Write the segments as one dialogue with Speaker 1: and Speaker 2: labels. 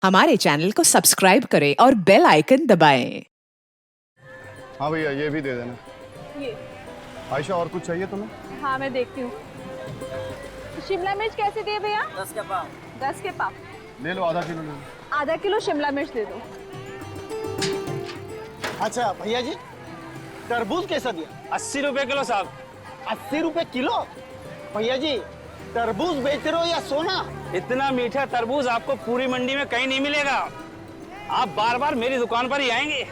Speaker 1: हमारे चैनल को सब्सक्राइब करें और बेल आइकन दबाएं।
Speaker 2: हाँ भैया ये भी दे देना।
Speaker 3: ये
Speaker 2: आयशा और कुछ चाहिए तुम्हें?
Speaker 3: हाँ मैं देखती हूँ। शिमला मिर्च कैसे दिए भैया?
Speaker 4: 10 के पाव।
Speaker 3: 10 के पाव।
Speaker 2: ले लो, आधा किलो ले लो।
Speaker 3: आधा किलो शिमला मिर्च दे दो।
Speaker 4: अच्छा भैया जी, तरबूज कैसा दिया?
Speaker 5: 80 रुपए किलो साहब।
Speaker 4: 80 रुपए किलो? भैया जी तरबूज बेच रहे हो या सोना?
Speaker 5: इतना मीठा तरबूज आपको पूरी मंडी में कहीं नहीं मिलेगा। आप बार बार मेरी दुकान पर ही आएंगे।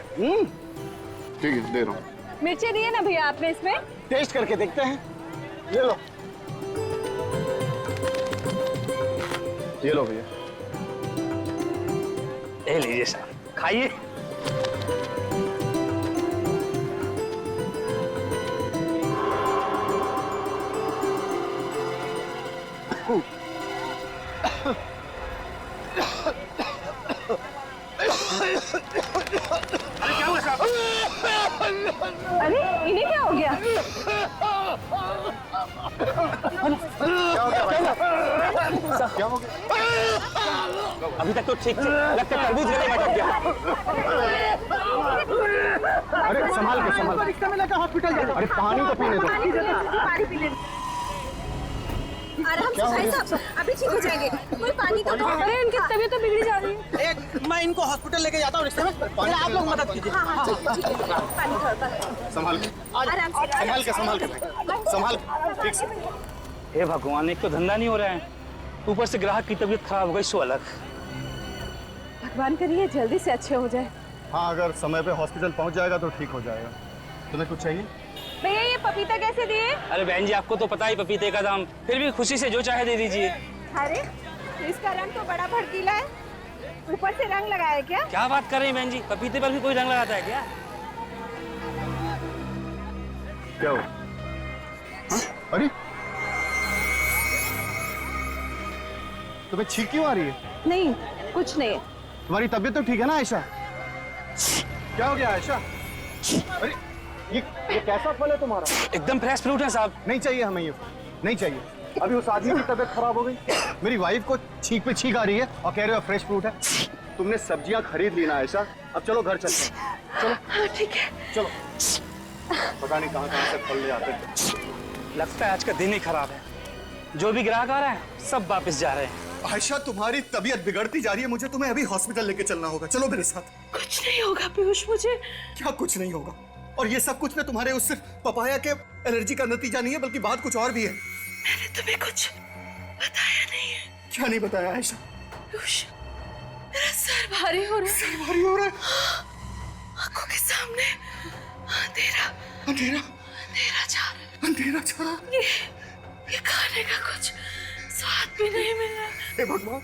Speaker 2: ठीक है, दे रहा हूँ।
Speaker 3: मिर्ची दिए ना भैया आपने इसमें?
Speaker 4: टेस्ट करके देखते हैं। ले लो।
Speaker 2: ये लो भैया।
Speaker 5: ले लीजिए साहब, खाइए। अरे क्या हुआ साहब?
Speaker 3: अरे इन्हें क्या हो गया?
Speaker 2: क्या हो गया?
Speaker 5: अभी तक तो ठीक थे, लगता है तरबूज गले में अटक गया।
Speaker 2: अरे संभाल के रिक्शा में लेकर हॉस्पिटल जाओ। अरे पानी तो पीने दो।
Speaker 3: पानी पी ले।
Speaker 6: आराम से भाई साहब, अभी ठीक हो जाएंगे। कोई पानी तो दो।
Speaker 3: अरे इनकी तबीयत तो बिगड़ी जा रही है।
Speaker 4: एक मैं इनको हॉस्पिटल लेके जाता हूँ रिक्शे में। पहले आप लोग मदद कीजिए।
Speaker 6: हाँ ठीक है पानी थोड़ा
Speaker 2: संभाल के,
Speaker 6: आराम से
Speaker 2: संभाल के, ठीक से।
Speaker 5: हे भगवान, एक तो धंधा नहीं हो रहा है, ऊपर से ग्राहक की तबीयत खराब हो गई, सो अलग।
Speaker 3: भगवान करिए जल्दी से अच्छे हो जाए।
Speaker 2: हाँ, अगर समय पे हॉस्पिटल पहुंच जाएगा तो ठीक हो जाएगा। तुम्हें कुछ चाहिए?
Speaker 3: भैया ये पपीता कैसे दिए?
Speaker 5: अरे बहन जी, आपको तो पता ही पपीते का दाम, फिर भी खुशी से जो चाहे दे दीजिए।
Speaker 6: अरे इसका रंग तो बड़ा भड़कीला है, ऊपर से रंग लगाया क्या?
Speaker 5: क्या बात कर रही हैं बहन जी, पपीते पर भी कोई रंग लगाता है क्या?
Speaker 2: क्या हो? अरे तुम्हें छींक क्यों आ रही है?
Speaker 3: नहीं कुछ नहीं।
Speaker 2: तुम्हारी तबीयत तो ठीक है ना आयशा? क्या हो गया आयशा? अरे ये कैसा फल है तुम्हारा?
Speaker 5: एकदम फ्रेश फ्रूट है साहब।
Speaker 2: नहीं चाहिए हमें ये फल, नहीं चाहिए। अभी उस आदमी की तबीयत खराब हो गई, मेरी वाइफ को छींक पे छींक आ रही है और कह रहे हो फ्रेश फ्रूट है। तुमने सब्जियां खरीद ली ना आयशा, अब चलो घर चलते हैं। चलो
Speaker 3: ठीक है।
Speaker 2: चलो। पता नहीं कहाँ कहाँ से फल ले आते हैं।
Speaker 5: लगता है आज का दिन ही खराब है, जो भी ग्राहक आ रहा है सब वापस जा रहे हैं।
Speaker 2: आयशा तुम्हारी तबीयत बिगड़ती जा रही है, मुझे तुम्हें अभी हॉस्पिटल लेके चलना होगा। चलो मेरे साथ।
Speaker 3: कुछ नहीं होगा पीयूष, मुझे
Speaker 2: क्या कुछ नहीं होगा? और ये सब कुछ ना तुम्हारे उस सिर्फ पपाया के एलर्जी का नतीजा नहीं है, बल्कि बात कुछ और भी है।
Speaker 3: मैंने तुम्हें कुछ बताया नहीं है।
Speaker 2: क्या नहीं बताया आयशा?
Speaker 3: पीयूष मेरा सर भारी हो रहा है।
Speaker 2: सर भारी हो रहा है।
Speaker 3: आंखों के सामने अंधेरा
Speaker 2: अंधेरा
Speaker 3: अंधेरा जा रहा है।
Speaker 2: अंधेरा छा रहा है।
Speaker 3: ये खाने का कुछ स्वाद भी नहीं मिल रहा।
Speaker 2: हे भगवान,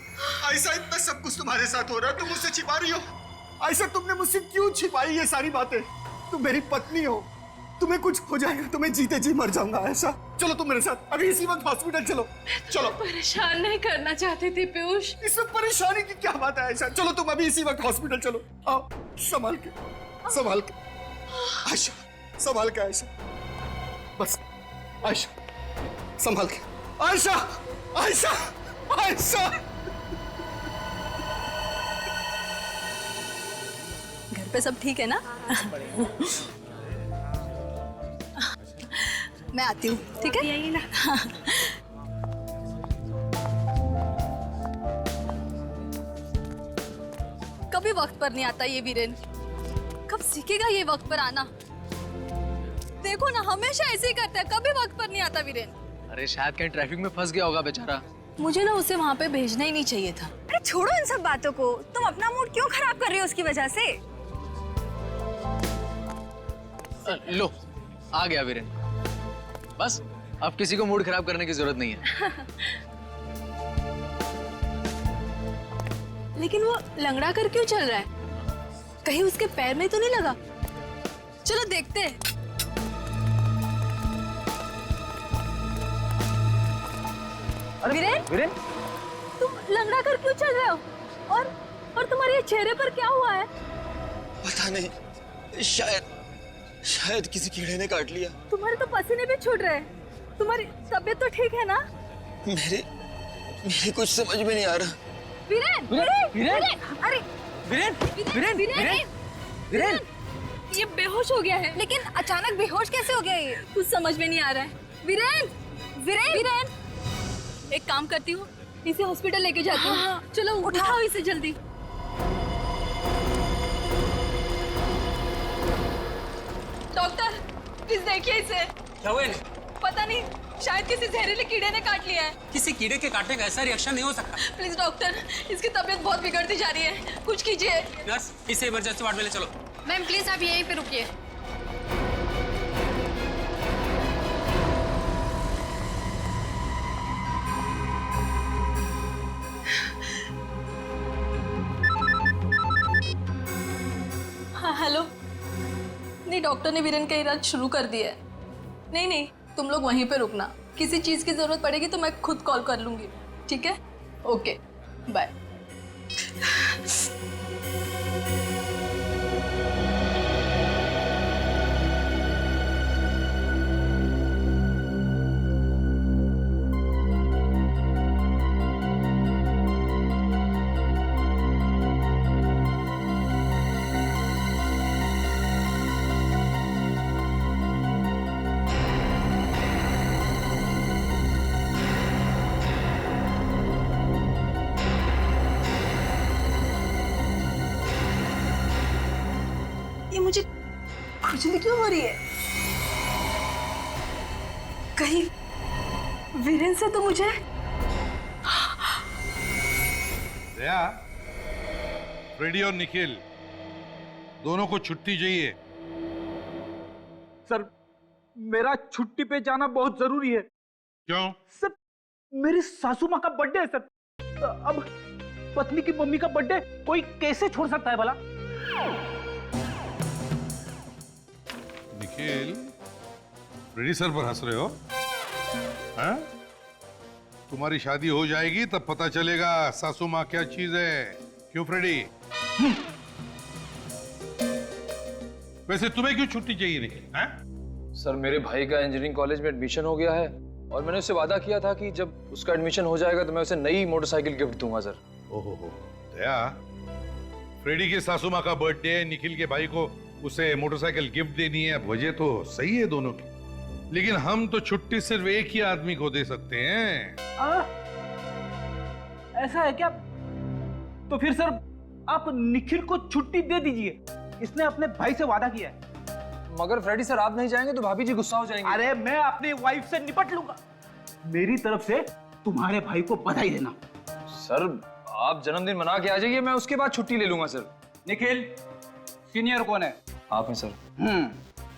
Speaker 2: आयशा इतना सब कुछ तुम्हारे साथ हो रहा है, तुम मुझसे छिपा रही हो। आयशा तुमने मुझसे क्यों छिपाई ये सारी बातें? तुम मेरी पत्नी हो, तुम्हें कुछ हो जाएगा तो मैं जीते जी मर जाऊंगा। आयशा चलो तुम मेरे साथ, अभी इसी वक्त हॉस्पिटल चलो। चलो।
Speaker 3: परेशान नहीं करना चाहती थी पीयूष।
Speaker 2: इसमें परेशानी की क्या बात है आयशा? चलो तुम अभी इसी वक्त हॉस्पिटल चलो। आओ, संभाल के, संभाल के आयशा, संभाल के आयशा, बस आयशा संभाल के। आयशा, आयशा, आयशा।
Speaker 6: घर पे सब ठीक है ना? मैं आती हूँ, ठीक है? यही ना। कभी वक्त पर नहीं आता ये वीरेन, कब सीखेगा ये वक्त पर आना? देखो ना हमेशा ऐसे ही करता है, कभी वक्त पर नहीं आता वीरेन।
Speaker 7: अरे शायद कहीं ट्रैफिक में फंस गया होगा बेचारा।
Speaker 6: मुझे ना उसे वहाँ पे भेजना ही नहीं चाहिए था।
Speaker 8: अरे छोड़ो इन सब बातों को, तुम अपना मूड क्यों खराब कर रही हो उसकी वजह से?
Speaker 7: लो आ गया वीरेन, बस अब किसी को मूड खराब करने की जरूरत नहीं है।
Speaker 6: लेकिन वो लंगड़ा कर क्यों चल रहा है? कहीं उसके पैर में तो नहीं लगा? चलो देखते हैं। वीरेन,
Speaker 5: वीरेन,
Speaker 6: तुम लंगड़ा कर क्यों चल रहे हो? और तुम्हारे चेहरे पर क्या हुआ है?
Speaker 4: पता नहीं, शायद किसी कीड़े ने काट लिया।
Speaker 6: तुम्हारे तो पसीने भी छूट रहे हैं। तुम्हारी तबीयत तो ठीक है ना?
Speaker 4: मेरी कुछ समझ में नहीं आ रहा।
Speaker 6: वीरेन
Speaker 7: वीरेन
Speaker 8: अरे
Speaker 7: वीरेन वीरेन वीरेन वीरेन
Speaker 6: ये बेहोश हो गया है।
Speaker 8: लेकिन अचानक बेहोश कैसे हो गया ये?
Speaker 6: कुछ समझ में नहीं आ रहा है। वीरेन
Speaker 8: वीरेन
Speaker 6: वीरेन एक काम करती हूँ, इसे हॉस्पिटल लेके जाती हूँ। चलो उठाओ इसे जल्दी। डॉक्टर प्लीज देखिए इसे।
Speaker 9: क्या हुआ?
Speaker 6: पता नहीं, शायद किसी जहरीले कीड़े ने काट लिया है।
Speaker 9: किसी कीड़े के काटने का ऐसा रिएक्शन नहीं हो सकता।
Speaker 6: प्लीज डॉक्टर, इसकी तबीयत बहुत बिगड़ती जा रही है, कुछ कीजिए।
Speaker 9: नर्स, इसे इमरजेंसी वार्ड में ले चलो।
Speaker 6: मैम प्लीज आप यहीं पे रुकिए। हाँ हेलो। नहीं, डॉक्टर ने वीरेन का इलाज शुरू कर दिया है। नहीं नहीं, तुम लोग वहीं पे रुकना, किसी चीज की जरूरत पड़ेगी तो मैं खुद कॉल कर लूंगी, ठीक है? Okay bye. ये मुझे खुजली क्यों हो रही है? कहीं वीरेन से तो मुझे
Speaker 10: दया, फ्रेडी और निखिल दोनों को छुट्टी चाहिए।
Speaker 5: सर मेरा छुट्टी पे जाना बहुत जरूरी है।
Speaker 10: क्यों?
Speaker 5: सर मेरी सासू माँ का बर्थडे है सर। अब पत्नी की मम्मी का बर्थडे कोई कैसे छोड़ सकता है भला?
Speaker 10: निखिल, फ्रेडी सर पर हंस रहे हो? हैं? तुम्हारी शादी हो जाएगी तब पता चलेगा सासू माँ क्या चीज है। क्यों फ्रेडी? वैसे तुम्हें क्यों छुट्टी चाहिए निखिल? हैं?
Speaker 7: सर मेरे भाई का इंजीनियरिंग कॉलेज में एडमिशन हो गया है और मैंने उससे वादा किया था कि जब उसका एडमिशन हो जाएगा तो मैं उसे नई मोटरसाइकिल गिफ्ट दूंगा सर।
Speaker 10: ओहो, दया, फ्रेडी की सासू माँ का बर्थडे है, निखिल के भाई को उसे मोटरसाइकिल गिफ्ट देनी है। वजह तो सही है दोनों की, लेकिन हम तो छुट्टी सिर्फ एक ही आदमी को दे सकते हैं।
Speaker 5: ऐसा है क्या? तो फिर सर आप निखिल को छुट्टी दे दीजिए, इसने अपने भाई से वादा किया है।
Speaker 7: मगर फ्रेडी सर आप नहीं जाएंगे तो भाभी जी गुस्सा हो जाएंगे।
Speaker 5: अरे मैं अपनी वाइफ से निपट लूंगा। मेरी तरफ से तुम्हारे भाई को बधाई देना।
Speaker 7: सर आप जन्मदिन मना के आ जाइए, मैं उसके बाद छुट्टी ले लूंगा सर।
Speaker 5: निखिल, सीनियर कौन है?
Speaker 7: आप हैं सर।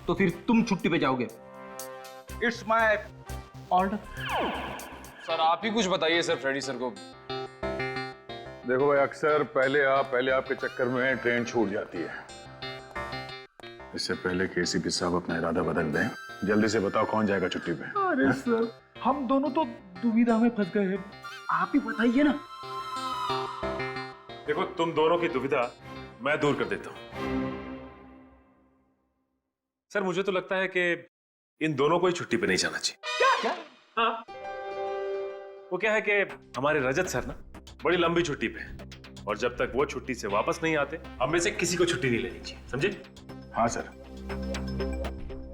Speaker 5: तो फिर तुम छुट्टी पे जाओगे। It's my order.
Speaker 7: सर आप ही कुछ बताइए सर फ्रेडी सर को।
Speaker 11: देखो भाई, अक्सर पहले आपके चक्कर में ट्रेन छूट जाती है। इससे पहले कि एसीपी साहब अपना इरादा बदल दें, जल्दी से बताओ कौन जाएगा छुट्टी पे?
Speaker 5: अरे सर हम दोनों तो दुविधा में फंस गए हैं, आप ही बताइए ना।
Speaker 11: देखो, तुम दोनों की दुविधा मैं दूर कर देता हूं। सर मुझे तो लगता है कि इन दोनों को ही छुट्टी पे नहीं जाना चाहिए।
Speaker 5: क्या?
Speaker 11: हाँ, वो क्या है कि हमारे रजत सर ना बड़ी लंबी छुट्टी पे हैं, और जब तक वो छुट्टी से वापस नहीं आते हम में से किसी को छुट्टी नहीं लेनी चाहिए, समझे? हाँ सर,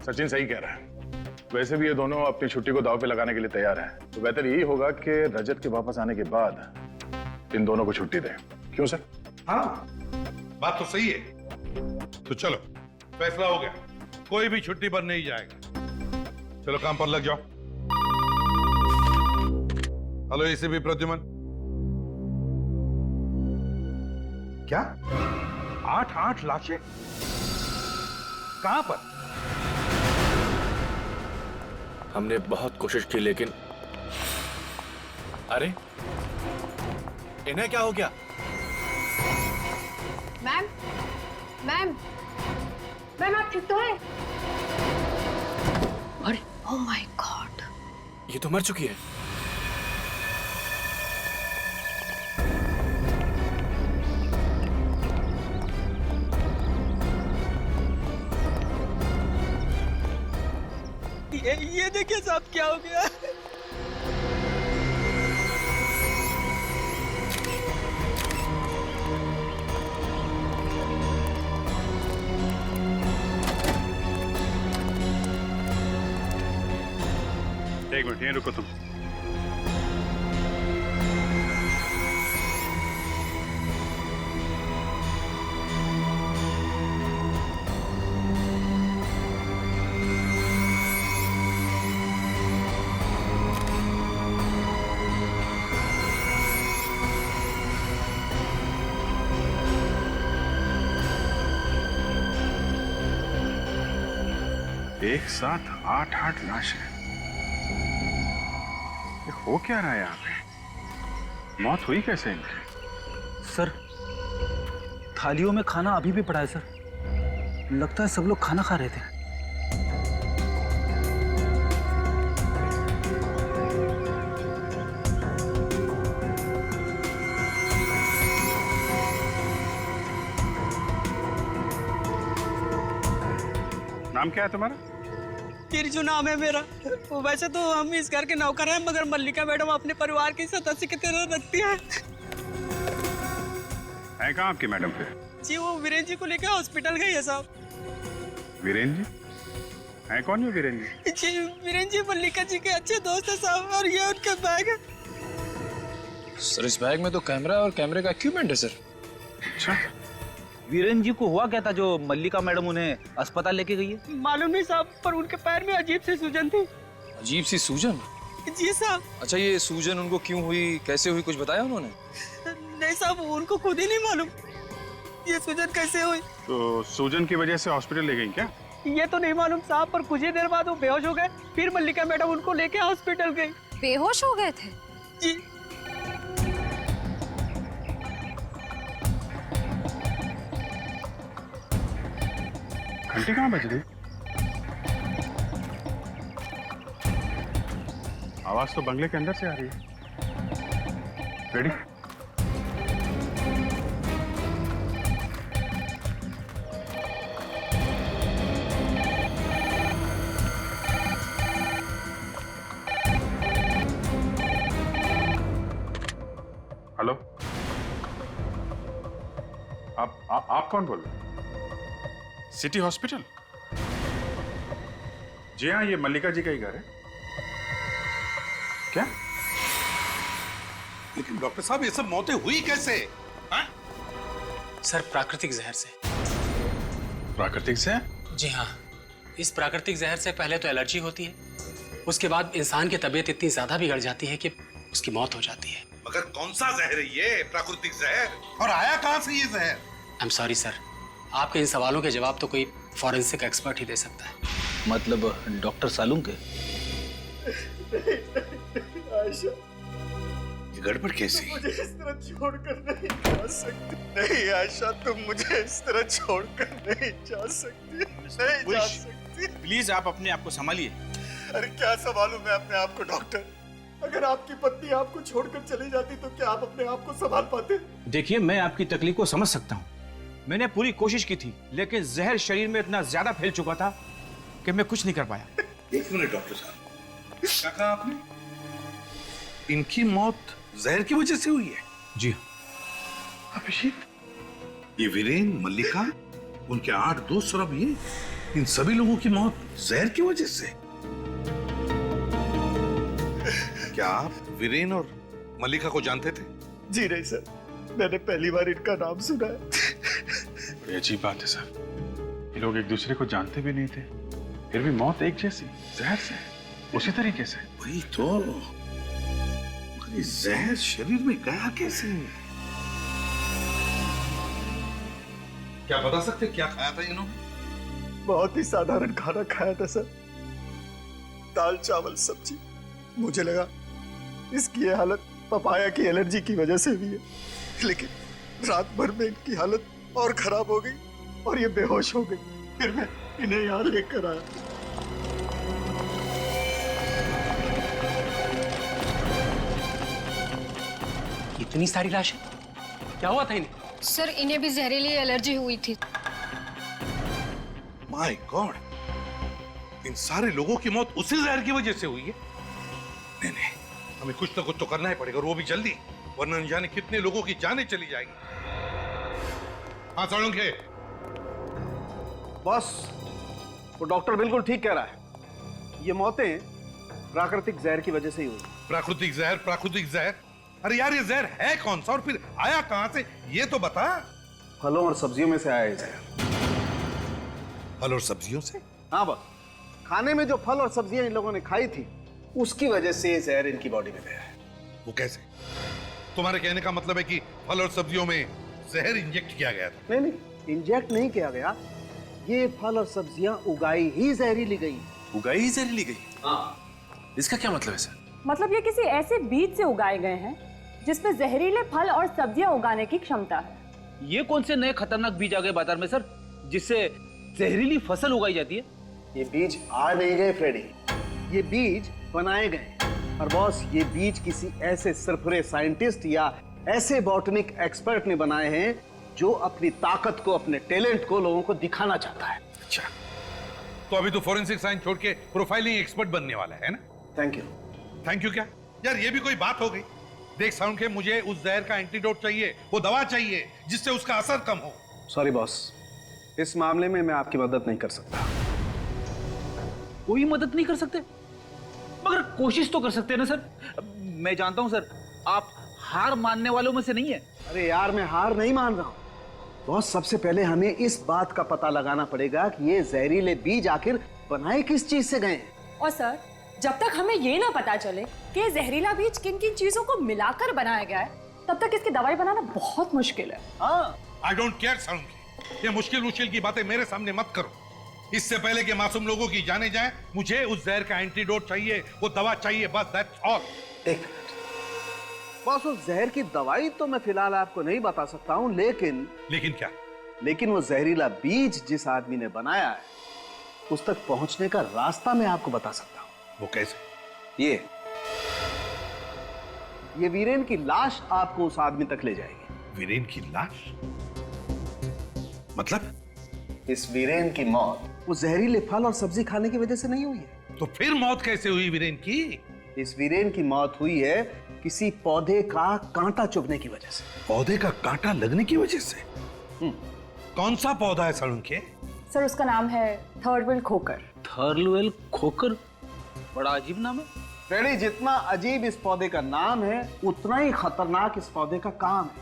Speaker 11: सचिन सही कह रहा है। वैसे भी ये दोनों अपनी छुट्टी को दांव पे लगाने के लिए तैयार हैं, तो बेहतर यही होगा कि रजत के वापस आने के बाद इन दोनों को छुट्टी दें। क्यों सर?
Speaker 10: हाँ, बात तो सही है। तो चलो, फैसला हो गया, कोई भी छुट्टी पर नहीं जाएगा। चलो काम पर लग जाओ। Hello ACP Pradyuman. क्या 8 लाशें कहां पर?
Speaker 11: हमने बहुत कोशिश की, लेकिन अरे इन्हें क्या हो गया?
Speaker 3: मैम मैम मैम आप ठीक तो है?
Speaker 6: अरे ओह माय गॉड,
Speaker 11: ये तो मर चुकी है।
Speaker 7: ये देखिए साहब क्या हो गया।
Speaker 11: मिनट यहीं रुको तुम। एक साथ 8 लाशें। ये हो क्या रहा है यहाँ पे? मौत हुई कैसे इनकी?
Speaker 5: सर थालियों में खाना अभी भी पड़ा है सर। लगता है सब लोग खाना खा रहे थे।
Speaker 11: नाम क्या है तुम्हारा?
Speaker 9: तिरजू नाम है मेरा। वैसे तो हम इस घर के नौकर हैं, मगर मल्लिका मैडम अपने परिवार की सदस्य की तरह रखती है।
Speaker 11: कहाँ आपकी मैडम फिर?
Speaker 9: जी वो वीरेंद्र जी को लेकर हॉस्पिटल गई है साहब।
Speaker 11: वीरेंद्र जी? है कौन है वीरेंद्र जी?
Speaker 9: जी वीरेंद्र जी मल्लिका जी के अच्छे दोस्त है साहब, और ये उनका बैग है।
Speaker 7: सर इस बैग में तो कैमरा और कैमरे का इक्विपमेंट है सर।
Speaker 11: अच्छा,
Speaker 5: वीरेंद्र जी को हुआ क्या था जो मल्लिका मैडम उन्हें अस्पताल लेके गई है?
Speaker 9: मालूम नहीं साहब, पर उनके पैर में अजीब सी सूजन थी।
Speaker 7: अजीब सी सूजन?
Speaker 9: जी साहब।
Speaker 7: अच्छा ये सूजन उनको क्यों हुई, कैसे हुई, कुछ बताया उन्होंने?
Speaker 9: नहीं साहब, उनको खुद ही नहीं मालूम ये सूजन कैसे हुई।
Speaker 11: तो सूजन की वजह से हॉस्पिटल ले गई क्या?
Speaker 9: ये तो नहीं मालूम साहब, पर कुछ ही देर बाद वो बेहोश हो गए। फिर मल्लिका मैडम उनको लेके हॉस्पिटल गई।
Speaker 8: बेहोश हो गए थे?
Speaker 9: जी।
Speaker 11: घंटी कहाँ बज रही? आवाज तो बंगले के अंदर से आ रही है। रेडी? हेलो, आप कौन बोल रहे हैं? City hospital? जी हाँ, ये मल्लिका जी का ही घर है। क्या?
Speaker 10: लेकिन डॉक्टर साहब ये सब मौतें हुई कैसे?
Speaker 9: सर प्राकृतिक जहर से।
Speaker 11: प्राकृतिक से?
Speaker 9: जी हाँ, इस प्राकृतिक जहर से पहले तो एलर्जी होती है, उसके बाद इंसान की तबीयत इतनी ज्यादा बिगड़ जाती है कि उसकी मौत हो जाती है।
Speaker 10: मगर कौन सा जहर है ये प्राकृतिक जहर, और आया कहां से ये जहर?
Speaker 9: आई एम सॉरी सर, आपके इन सवालों के जवाब तो कोई फॉरेंसिक एक्सपर्ट ही दे सकता है।
Speaker 5: मतलब डॉक्टर सालूम के?
Speaker 2: आयशा,
Speaker 10: ये गड़बड़ कैसी?
Speaker 2: मुझे इस तरह छोड़कर नहीं जा सकती। नहीं आयशा, तुम मुझे इस तरह छोड़कर नहीं जा सकती, नहीं जा सकती।
Speaker 9: प्लीज आप अपने आप को संभालिए।
Speaker 2: अरे क्या संभालूं मैं अपने आप को डॉक्टर? अगर आपकी पत्नी आपको छोड़कर चली जाती तो क्या आप अपने आप को संभाल पाते?
Speaker 5: देखिए मैं आपकी तकलीफ को समझ सकता हूँ। मैंने पूरी कोशिश की थी, लेकिन जहर शरीर में इतना ज्यादा फैल चुका था कि मैं कुछ नहीं कर पाया।
Speaker 10: एक मिनट डॉक्टर साहब, क्या कहा आपने? इनकी मौत जहर की वजह से हुई है?
Speaker 5: जी
Speaker 10: अभिषेक, ये वीरेन, मल्लिका, उनके 8 दोस्त और अब ये, इन सभी लोगों की मौत जहर की वजह से? क्या आप वीरेन और मल्लिका को जानते थे?
Speaker 2: जी नहीं सर, मैंने पहली बार इनका नाम सुना है।
Speaker 11: बड़ी अजीब बात है सर, ये लोग एक दूसरे को जानते भी नहीं थे, फिर भी मौत एक जैसी, जहर से, उसी तरीके से।
Speaker 10: वही तो, मगर ये जहर शरीर में गया कैसे? क्या बता सकते क्या खाया था इन्होंने?
Speaker 2: बहुत ही साधारण खाना खाया था सर, दाल चावल सब्जी। मुझे लगा इसकी ये हालत पपाया की एलर्जी की वजह से हुई है, लेकिन रात भर में इनकी हालत और खराब हो गई और ये बेहोश हो गई। फिर मैं इन्हें यहाँ लेकर आया।
Speaker 9: इतनी सारी लाशें, क्या हुआ था इन्हें?
Speaker 8: सर इन्हें भी जहरीली एलर्जी हुई थी।
Speaker 10: माय गॉड, इन सारे लोगों की मौत उसी जहर की वजह से हुई है। नहीं नहीं, हमें कुछ ना कुछ तो करना ही पड़ेगा, और वो भी जल्दी, वरना न जाने कितने लोगों की जानें चली जाएंगी। हाँ साळुंखे।
Speaker 5: बॉस, वो डॉक्टर बिल्कुल ठीक कह रहा है। ये मौतें
Speaker 2: प्राकृतिक जहर की वजह से ही हुई।
Speaker 10: प्राकृतिक जहर? अरे यार, ये जहर है कौन सा और फिर आया कहां से, ये तो बता।
Speaker 2: फलों और सब्जियों में से आया ये जहर।
Speaker 10: फल और सब्जियों से?
Speaker 2: हाँ बस, खाने में जो फल और सब्जियां इन लोगों ने खाई थी उसकी वजह से ये जहर इनकी बॉडी में गया है।
Speaker 10: वो कैसे? तुम्हारे कहने का मतलब है कि फल और सब्जियों में जहर इंजेक्ट किया गया था?
Speaker 2: नहीं, इंजेक्ट नहीं किया गया, ये फल और सब्जियां उगाई ही जहरीली गई।
Speaker 11: उगाई ही जहरीली गई?
Speaker 2: हाँ।
Speaker 11: इसका क्या मतलब है सर?
Speaker 8: मतलब ये किसी ऐसे बीज से उगाए गए हैं जिसमें जहरीले फल और सब्जियां उगाने की क्षमता है।
Speaker 4: ये कौन से नए खतरनाक बीज आ गए बाजार में सर, जिससे जहरीली फसल उगाई जाती है?
Speaker 2: ये बीज आ नहीं गए फ्रेडी, ये बीज बनाए गए। और बॉस, ये बीज किसी ऐसे सरफरे साइंटिस्ट या ऐसे बॉटनिक एक्सपर्ट ने बनाए हैं जो अपनी ताकत को, अपने टैलेंट को लोगों को दिखाना चाहता है।
Speaker 10: अच्छा, तो अभी तो फोरेंसिक साइंस छोड़ के प्रोफाइलिंग एक्सपर्ट बनने वाला है ना?
Speaker 2: Thank you.
Speaker 10: थैंक यू क्या यार, ये भी कोई बात हो गई? देख साउंड के, मुझे उस जहर का एंटीडोट चाहिए, वो दवा चाहिए जिससे उसका असर कम हो।
Speaker 2: सॉरी बॉस, इस मामले में मैं आपकी मदद नहीं कर सकता।
Speaker 4: कोई मदद नहीं कर सकते? मगर कोशिश तो कर सकते हैं ना सर। मैं जानता हूं सर, आप हार मानने वालों में से नहीं है।
Speaker 2: अरे यार, मैं हार नहीं मान रहा हूं बॉस। सबसे पहले हमें इस बात का पता लगाना पड़ेगा कि ये जहरीले बीज आखिर बनाए किस चीज से गए।
Speaker 8: और सर, जब तक हमें ये ना पता चले कि ये जहरीला बीज किन किन चीजों को मिलाकर बनाया गया है, तब तक इसकी दवाई बनाना बहुत मुश्किल है।
Speaker 10: आई डोंट केयर साउंड के, ये मुश्किल की बातें मेरे सामने मत करो। इससे पहले कि मासूम लोगों की जाने जाए, मुझे उस जहर का एंटीडोट चाहिए, वो दवा चाहिए, बस दैट्स ऑल।
Speaker 2: एक मिनट बॉस, उस जहर की दवाई तो मैं फिलहाल आपको नहीं बता सकता हूं, लेकिन
Speaker 10: क्या?
Speaker 2: लेकिन वो जहरीला बीज जिस आदमी ने बनाया है उस तक पहुंचने का रास्ता मैं आपको बता सकता हूं।
Speaker 10: वो कैसे?
Speaker 2: ये वीरेन की लाश आपको उस आदमी तक ले जाएगी।
Speaker 10: वीरेन की लाश? मतलब?
Speaker 2: इस वीरेन की मौत वो जहरीले फल और सब्जी खाने की वजह से नहीं हुई है।
Speaker 10: तो फिर मौत कैसे हुई वीरेन की?
Speaker 2: इस वीरेन की मौत हुई है किसी पौधे का कांटा चुभने की वजह से।
Speaker 10: पौधे का कांटा लगने की वजह से? कौन सा पौधा है सड़ुन के?
Speaker 8: सर, उसका नाम है थर्डवेल खोकर।
Speaker 4: थर्लवेल खोकर? बड़ा अजीब नाम है।
Speaker 2: फ्रेडी, जितना अजीब इस पौधे का नाम है उतना ही खतरनाक इस पौधे का काम है।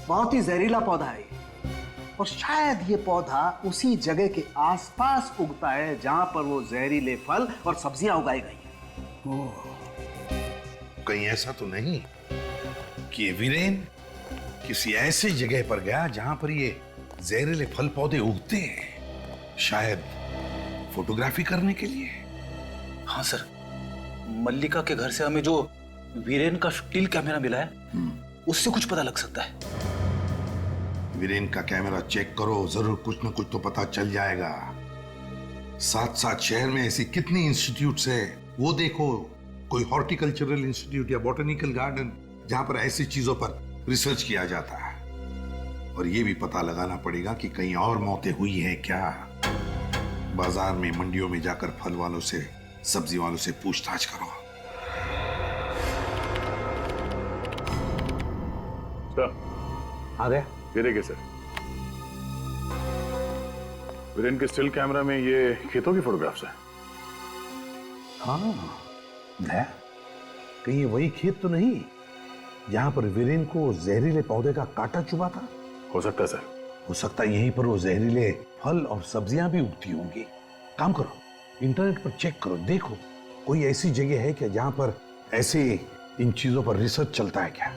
Speaker 2: बहुत ही जहरीला पौधा है ये। और शायद ये पौधा उसी जगह के आसपास उगता है जहां पर वो जहरीले फल और सब्जियां उगाई गई हैं।
Speaker 10: कहीं ऐसा तो नहीं कि ये वीरेन किसी ऐसी जगह पर गया जहां पर ये जहरीले फल पौधे उगते हैं, शायद फोटोग्राफी करने के लिए?
Speaker 4: हाँ सर, मल्लिका के घर से हमें जो वीरेन का स्टिल कैमरा मिला है उससे कुछ पता लग सकता है।
Speaker 10: वीरेन का कैमरा चेक करो, जरूर कुछ न कुछ तो पता चल जाएगा। साथ साथ शहर में ऐसी कितनी इंस्टीट्यूट्स है, वो देखो। कोई हॉर्टिकल्चरल इंस्टीट्यूट या बॉटनिकल गार्डन जहां पर ऐसी चीजों पर रिसर्च किया जाता है। और ये भी पता लगाना पड़ेगा कि कहीं और मौतें हुई हैं क्या। बाजार में, मंडियों में जाकर फल वालों से, सब्जी वालों से पूछताछ करो।
Speaker 2: आ गया?
Speaker 11: ये देखिए सर, वीरेन के स्टिल कैमरा में ये खेतों की फोटोग्राफ्स है।
Speaker 10: हाँ, है। कहीं ये वही खेत तो नहीं जहां पर वीरेन को जहरीले पौधे का कांटा चुभा था?
Speaker 11: हो सकता है सर।
Speaker 10: हो सकता है यहीं पर वो जहरीले फल और सब्जियां भी उगती होंगी। काम करो, इंटरनेट पर चेक करो, देखो कोई ऐसी जगह है क्या जहां पर ऐसे इन चीजों पर रिसर्च चलता है क्या।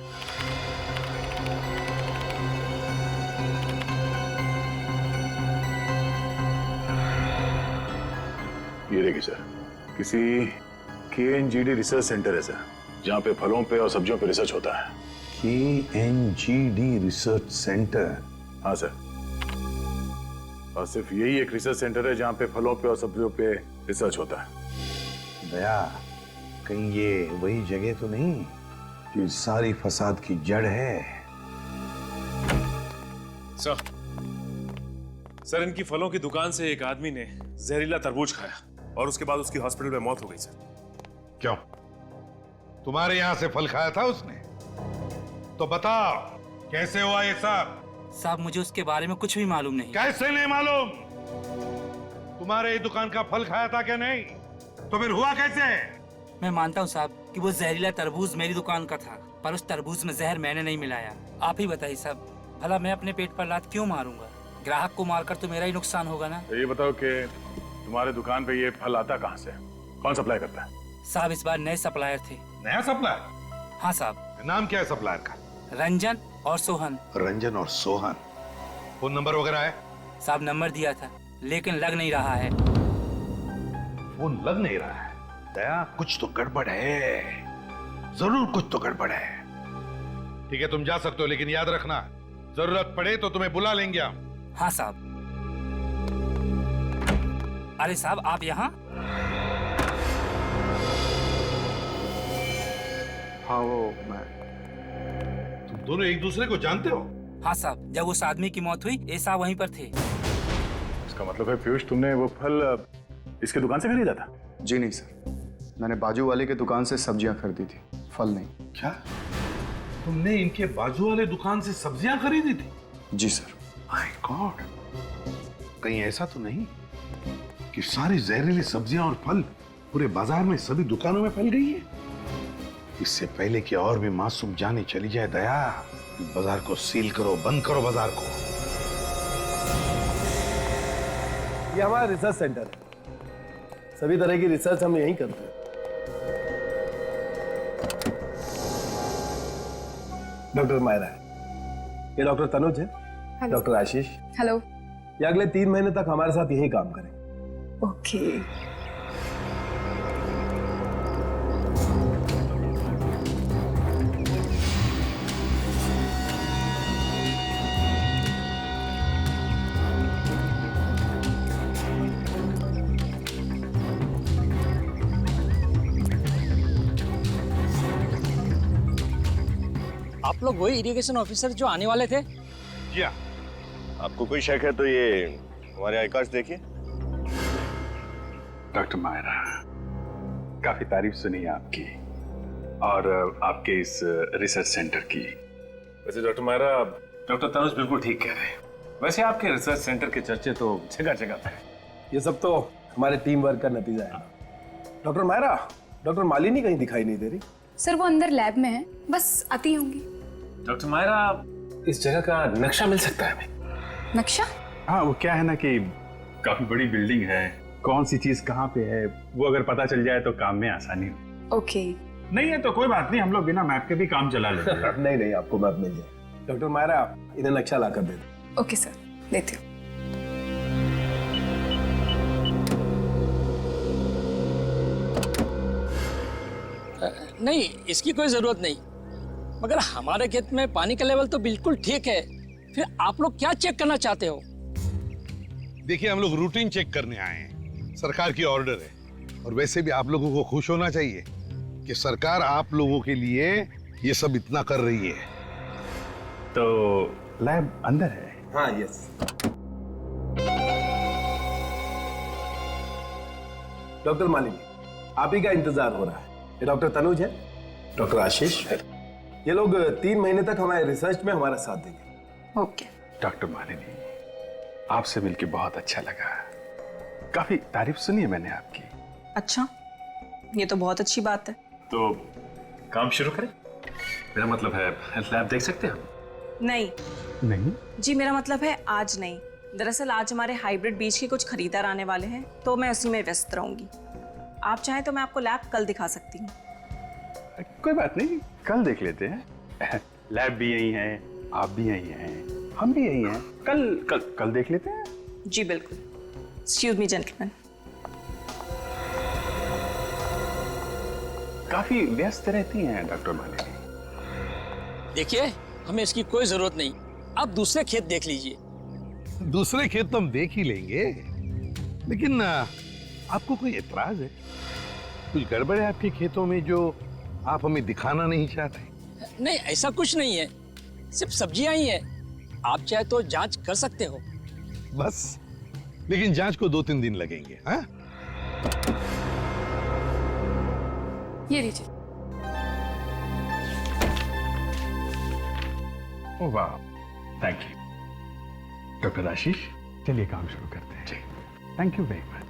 Speaker 11: ये देखिए सर, किसी KNGD रिसर्च सेंटर है सर, जहाँ पे फलों पे और सब्जियों पे रिसर्च होता है।
Speaker 10: KNGD research centre?
Speaker 11: हाँ सर, और सिर्फ यही एक रिसर्च सेंटर है जहाँ पे फलों पे और सब्जियों पे रिसर्च होता है।
Speaker 10: दया, कहीं ये वही जगह तो नहीं जो सारी फसाद की जड़ है?
Speaker 11: सर, इनकी फलों की दुकान से एक आदमी ने जहरीला तरबूज खाया और उसके बाद उसकी हॉस्पिटल में मौत हो गई सर।
Speaker 10: क्यों? तुम्हारे यहां से फल खाया था उसने? तो बताओ कैसे हुआ ये सब?
Speaker 9: साहब, मुझे उसके बारे में कुछ भी मालूम नहीं।
Speaker 10: कैसे नहीं मालूम? तुम्हारे दुकान का फल खाया था क्या नहीं? तो फिर हुआ कैसे?
Speaker 12: मैं मानता हूँ साहब कि वो जहरीला तरबूज मेरी दुकान का था, पर उस तरबूज में जहर मैंने नहीं मिलाया। आप ही बताइए साहब, भला मैं अपने पेट पर लात क्यों मारूंगा? ग्राहक को मारकर तो मेरा ही नुकसान होगा ना।
Speaker 11: तो ये बताओ कि तुम्हारे दुकान पे ये फल आता कहाँ से? कौन सप्लाई करता है?
Speaker 12: साहब इस बार नए सप्लायर थे।
Speaker 10: नया सप्लायर?
Speaker 12: हाँ साहब।
Speaker 10: नाम क्या है सप्लायर का?
Speaker 12: रंजन और सोहन।
Speaker 10: रंजन और सोहन। फोन नंबर वगैरह है?
Speaker 12: साहब नंबर दिया था लेकिन लग नहीं रहा है।
Speaker 10: फोन लग नहीं रहा है? दया, कुछ तो गड़बड़ है, जरूर कुछ तो गड़बड़ है। ठीक है, तुम जा सकते हो, लेकिन याद रखना जरूरत पड़े तो तुम्हें बुला लेंगे हम।
Speaker 12: हाँ साहब। अरे साहब आप यहाँ?
Speaker 10: हाँ वो मैं। तुम दोनों एक दूसरे को जानते हो?
Speaker 12: हाँ साहब, जब उस आदमी की मौत हुई ये साहब वहीं पर थे।
Speaker 11: इसका मतलब है पीयूष, तुमने वो फल इसके दुकान से खरीदा था?
Speaker 2: जी नहीं सर, मैंने बाजू वाले की दुकान से सब्जियां खरीदी थी, फल नहीं।
Speaker 10: क्या तुमने इनके बाजू वाले दुकान से सब्जियां खरीदी थी?
Speaker 2: जी सर।
Speaker 10: माय गॉड, कहीं ऐसा तो नहीं कि सारी जहरीली सब्जियां और फल पूरे बाजार में सभी दुकानों में फैल गई है? इससे पहले कि और भी मासूम जाने चली जाए दया, बाजार को सील करो, बंद करो बाजार को।
Speaker 13: ये हमारा रिसर्च सेंटर है, सभी तरह की रिसर्च हम यहीं करते हैं। डॉक्टर मायरा है, ये डॉक्टर तनुज है, डॉक्टर आशीष।
Speaker 8: हेलो।
Speaker 13: ये अगले 3 महीने तक हमारे साथ यहीं काम करेंगे।
Speaker 8: ओके।
Speaker 14: आप लोग वही इरिगेशन ऑफिसर जो आने वाले थे?
Speaker 10: जी हाँ।
Speaker 15: आपको कोई शक है तो ये हमारे आई कार्ड देखिए।
Speaker 11: डॉक्टर मायरा, काफी तारीफ सुनी है आपकी और आपके इस रिसर्च सेंटर की। वैसे डॉक्टर मायरा, डॉक्टर तनुज बिल्कुल ठीक कह रहे हैं। वैसे आपके रिसर्च सेंटर के चर्चे तो जगह जगह पे हैं।
Speaker 13: ये सब तो हमारे टीम वर्क का नतीजा है। डॉक्टर मायरा, डॉक्टर मालिनी कहीं दिखाई नहीं दे रही।
Speaker 8: सर वो अंदर लैब में है, बस आती होंगी।
Speaker 11: डॉक्टर मायरा, इस जगह का नक्शा मिल सकता है हमें?
Speaker 8: नक्शा?
Speaker 11: हाँ, वो क्या है ना कि काफी बड़ी बिल्डिंग है, कौन सी चीज कहाँ पे है वो अगर पता चल जाए तो काम में आसानी हो।
Speaker 8: ओके।
Speaker 11: नहीं है तो कोई बात नहीं, हम लोग बिना मैप के भी काम चला लेंगे।
Speaker 13: नहीं नहीं, आपको मैप मिल जाए। डॉक्टर मायरा, इन्हें नक्शा लाकर दे दो।
Speaker 8: ओके सर, देती हूँ।
Speaker 14: नहीं, इसकी कोई जरूरत नहीं, मगर हमारे खेत में पानी का लेवल तो बिल्कुल ठीक है, फिर आप लोग क्या चेक करना चाहते हो?
Speaker 10: देखिए, हम लोग रूटीन चेक करने आए हैं, सरकार की ऑर्डर है। और वैसे भी आप लोगों को खुश होना चाहिए कि सरकार आप लोगों के लिए ये सब इतना कर रही है।
Speaker 11: तो लैब अंदर है?
Speaker 13: हाँ, यस। डॉक्टर मालिनी, आप ही का इंतजार हो रहा है। ये डॉक्टर तनुज है, डॉक्टर आशीष है। ये लोग 3 महीने तक हमारे रिसर्च में हमारा साथ देंगे।
Speaker 8: ओके।
Speaker 11: डॉक्टर मालिनी, आपसे मिलके बहुत अच्छा लगा, काफी तारीफ सुनी है मैंने आपकी।
Speaker 16: अच्छा, ये तो बहुत अच्छी बात है।
Speaker 11: तो काम शुरू करें? मेरा मतलब है लैब देख सकते हैं हम?
Speaker 16: नहीं
Speaker 11: नहीं
Speaker 16: जी, मेरा मतलब है आज नहीं। दरअसल आज हमारे हाइब्रिड बीज के कुछ खरीदार आने वाले हैं, तो मैं उसी में व्यस्त रहूंगी। आप चाहें तो मैं आपको लैब कल दिखा सकती हूँ।
Speaker 11: कोई बात नहीं, कल देख लेते हैं। लैब भी यही है, आप भी यही हैं, हम भी यही हैं। कल देख लेते हैं।
Speaker 16: जी बिल्कुल। Excuse me gentleman.
Speaker 11: काफी व्यस्त रहती हैं डॉक्टर मालिनी।
Speaker 14: देखिए, हमें इसकी कोई जरूरत नहीं, आप दूसरे खेत देख लीजिए।
Speaker 10: दूसरे खेत तो हम देख ही लेंगे, लेकिन आपको कोई एतराज है? कुछ गड़बड़ है आपके खेतों में जो आप हमें दिखाना नहीं चाहते?
Speaker 14: नहीं, ऐसा कुछ नहीं है, सिर्फ सब्जियां ही है। आप चाहे तो जांच कर सकते हो।
Speaker 10: बस, लेकिन जांच को 2-3 दिन लगेंगे। हाँ?
Speaker 8: ये लीजिए।
Speaker 11: ओह वाह, थैंक यू। डॉक्टर आशीष, चलिए काम शुरू करते हैं। जी, thank you very much.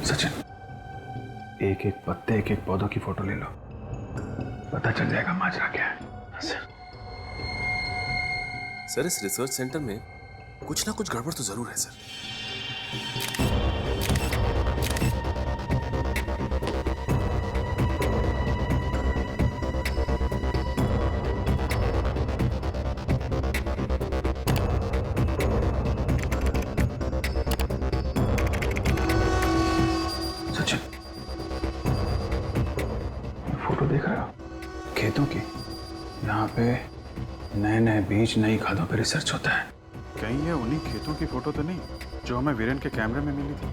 Speaker 17: Sachin, एक एक पत्ते, एक एक पौधों की फोटो ले लो, पता चल जाएगा माजरा क्या है।
Speaker 18: सर इस रिसर्च सेंटर में कुछ ना कुछ गड़बड़ तो जरूर है सर।
Speaker 17: सचिन, फोटो देख रहे हो खेतों की? यहाँ पे नए नए बीज, नई खादों पे रिसर्च होता है।
Speaker 5: कहीं ये उन्हीं खेतों की फोटो तो नहीं जो हमें वीरेन के कैमरे में मिली थी?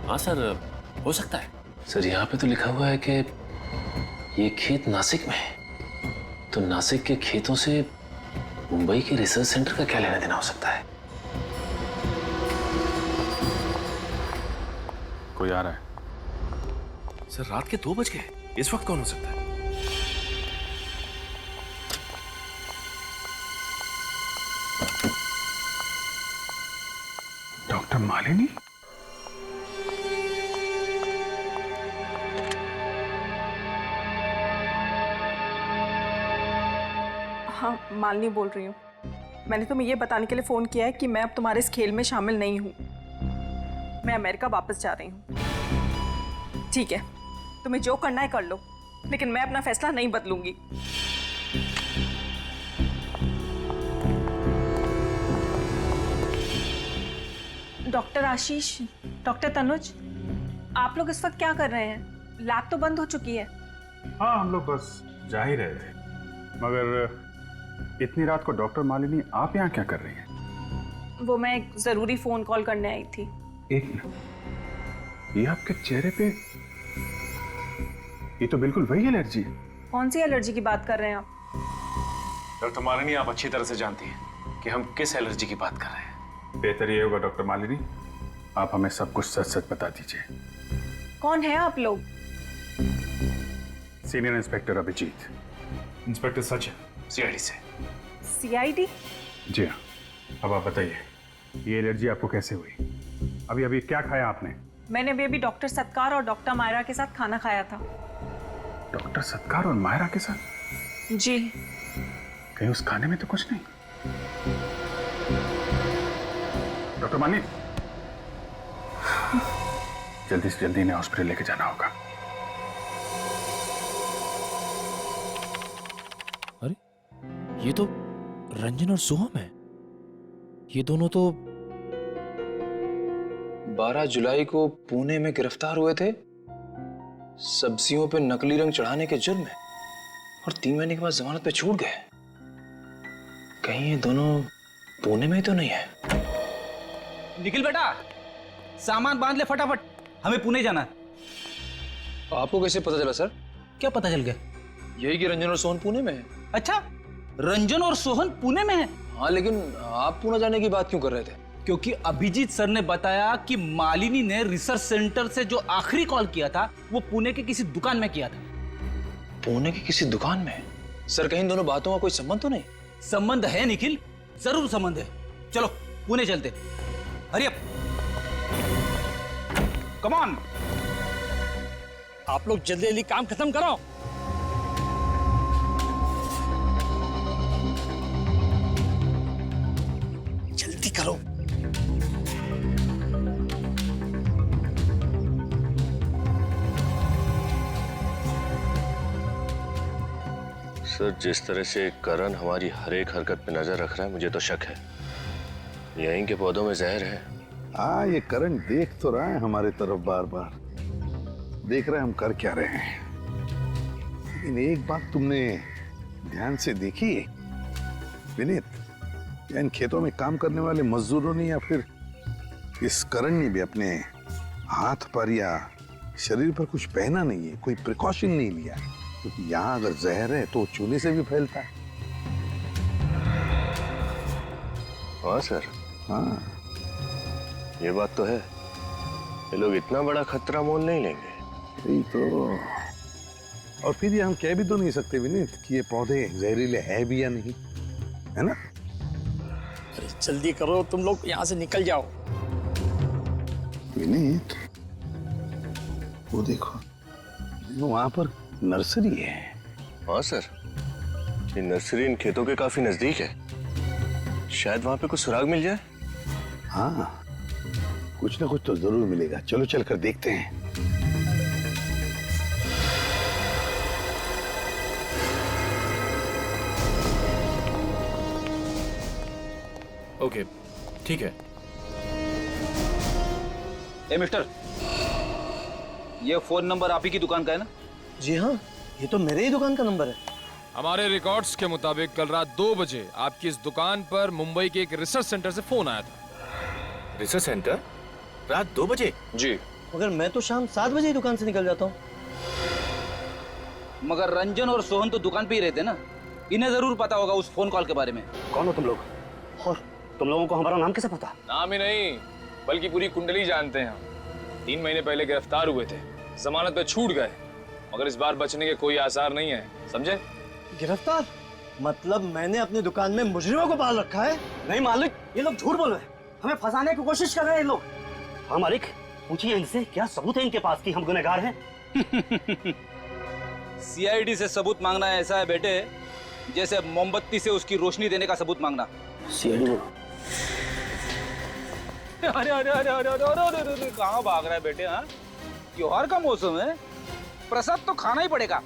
Speaker 18: हाँ सर, हो सकता है। सर यहाँ पे तो लिखा हुआ है कि ये खेत नासिक में है, तो नासिक के खेतों से मुंबई के रिसर्च सेंटर का क्या लेना देना हो सकता है?
Speaker 5: कोई आ रहा है।
Speaker 18: सर रात के 2 बज गए, इस वक्त कौन हो सकता है?
Speaker 17: डॉक्टर मालिनी?
Speaker 16: हाँ, मालिनी बोल रही हूँ। मैंने तुम्हें ये बताने के लिए फ़ोन किया है कि मैं अब तुम्हारे इस खेल में शामिल नहीं हूँ। मैं अमेरिका वापस जा रही हूँ। ठीक है, तुम्हें जो करना है कर लो, लेकिन मैं अपना फैसला नहीं बदलूंगी। डॉक्टर आशीष, डॉक्टर तनुज, आप लोग इस वक्त क्या कर रहे हैं? लैब तो बंद हो चुकी है।
Speaker 17: हाँ, हम लोग बस जा ही रहे थे, मगर इतनी रात को डॉक्टर मालिनी आप यहाँ क्या कर रही हैं?
Speaker 16: वो मैं एक जरूरी फोन कॉल करने आई थी।
Speaker 17: एक मिनट, ये आपके चेहरे पे, ये तो बिल्कुल वही एलर्जी है।
Speaker 16: कौन सी एलर्जी की बात कर रहे हैं आप?
Speaker 5: डॉक्टर मालिनी, आप अच्छी तरह से जानती हैं कि हम किस एलर्जी की बात कर रहे हैं। बेहतर ये होगा डॉक्टर मालिनी, आप हमें सब कुछ सच सच बता दीजिए।
Speaker 16: कौन है आप लोग?
Speaker 17: Senior inspector Abhijit.
Speaker 5: Inspector Sachin, CID से।
Speaker 16: सीआईडी?
Speaker 17: जी हाँ। अब आप बताइए, ये एलर्जी आपको कैसे हुई? अभी अभी क्या खाया आपने?
Speaker 16: मैंने अभी डॉक्टर सत्कार और डॉक्टर मायरा के साथ खाना खाया था।
Speaker 17: डॉक्टर सत्कार और मायरा के साथ?
Speaker 16: जी।
Speaker 17: कहीं उस खाने में तो कुछ नहीं? डॉक्टर मालिनी, जल्दी से जल्दी इन्हें हॉस्पिटल लेके जाना होगा।
Speaker 18: अरे ये तो रंजन और सोहम है। ये दोनों तो 12 जुलाई को पुणे में गिरफ्तार हुए थे सब्जियों पे नकली रंग चढ़ाने के जुर्म में, और 3 महीने के बाद जमानत पे छूट गए। कहीं ये दोनों पुणे में ही तो नहीं है?
Speaker 12: निखिल बेटा, सामान बांध ले फटाफट, हमें पुणे जाना है।
Speaker 7: आपको कैसे पता चला सर?
Speaker 12: क्या पता चल गया?
Speaker 7: यही कि रंजन और सोहन पुणे में है।
Speaker 12: अच्छा, रंजन और सोहन पुणे में है?
Speaker 7: हाँ, लेकिन आप पुणे जाने की बात क्यों कर रहे थे?
Speaker 12: क्योंकि अभिजीत सर ने बताया कि मालिनी ने रिसर्च सेंटर से जो आखिरी कॉल किया था वो पुणे के किसी दुकान में किया था।
Speaker 7: पुणे की किसी दुकान में? सर कहीं दोनों बातों का कोई संबंध तो नहीं?
Speaker 12: संबंध है निखिल, जरूर संबंध है। चलो पुणे चलते, हरी अप, कम ऑन।
Speaker 14: आप लोग जल्दी जल्दी काम खत्म करो। जल्दी करो।
Speaker 15: सर, जिस तरह से करण हमारी हर एक हरकत पे नजर रख रहा है, मुझे तो शक है यहीं के पौधों में जहर है।
Speaker 10: हाँ, ये करण देख तो रहा है हमारे तरफ, बार बार देख रहे हैं हम कर क्या रहे हैं। लेकिन एक बात तुमने ध्यान से देखी है विनीत, या इन खेतों में काम करने वाले मजदूरों ने या फिर इस करण ने भी अपने हाथ पर या शरीर पर कुछ पहना नहीं है, कोई प्रिकॉशन नहीं लिया, क्योंकि यहाँ अगर जहर है तो चूने से भी फैलता है।
Speaker 15: हाँ सर,
Speaker 10: हाँ
Speaker 15: ये बात तो है। ये लोग इतना बड़ा खतरा मोल नहीं लेंगे।
Speaker 10: यही तो, और फिर ये हम कह भी तो नहीं सकते विनीत कि ये पौधे जहरीले है भी या नहीं, है ना?
Speaker 14: अरे जल्दी करो, तुम लोग यहाँ से निकल जाओ।
Speaker 10: विनीत, वो देखो, वहां पर नर्सरी है।
Speaker 15: हाँ सर, ये नर्सरी इन खेतों के काफी नजदीक है। शायद वहां पे कुछ सुराग मिल जाए।
Speaker 10: हाँ, कुछ ना कुछ तो जरूर मिलेगा। चलो चलकर देखते हैं।
Speaker 18: ओके, ठीक है।
Speaker 4: ए मिस्टर, ये फोन नंबर आप ही की दुकान का है ना?
Speaker 19: जी हाँ, ये तो मेरे ही दुकान का नंबर है।
Speaker 18: हमारे रिकॉर्ड्स के मुताबिक कल रात 2 बजे आपकी इस दुकान पर मुंबई के एक रिसर्च सेंटर से फोन आया था।
Speaker 19: Research centre? रात 2 बजे?
Speaker 18: जी।
Speaker 19: मगर मैं तो शाम 7 बजे ही दुकान से निकल जाता हूँ।
Speaker 4: मगर रंजन और सोहन तो दुकान पे ही रहते ना, इन्हें जरूर पता होगा उस फोन कॉल के बारे में।
Speaker 19: कौन हो तुम लोग? और तुम लोगों को हमारा नाम कैसे पता?
Speaker 18: नाम ही नहीं, बल्कि पूरी कुंडली जानते हैं हम। 3 महीने पहले गिरफ्तार हुए थे, जमानत पे छूट गए, मगर इस बार बचने के कोई आसार नहीं है, समझे?
Speaker 19: गिरफ्तार? मतलब मैंने अपनी दुकान में मुजरिमों को पाल रखा है? नहीं मालिक, ये लोग झूठ बोल रहे हैं, हमें फंसाने की कोशिश कर रहे हैं ये लोग। हाँ मालिक, पूछिए इनसे क्या सबूत है इनके पास कि हम गुनहगार हैं।
Speaker 4: सीआईडी से सबूत मांगना ऐसा है बेटे, जैसे मोमबत्ती से उसकी रोशनी देने का सबूत मांगना।
Speaker 19: सीआईडी?
Speaker 4: अरे अरे अरे अरे अरे अरे अरे अरे कहाँ भाग रहा है बेटे? हाँ, त्योहार का मौसम है, प्रसाद तो खाना ही पड़ेगा।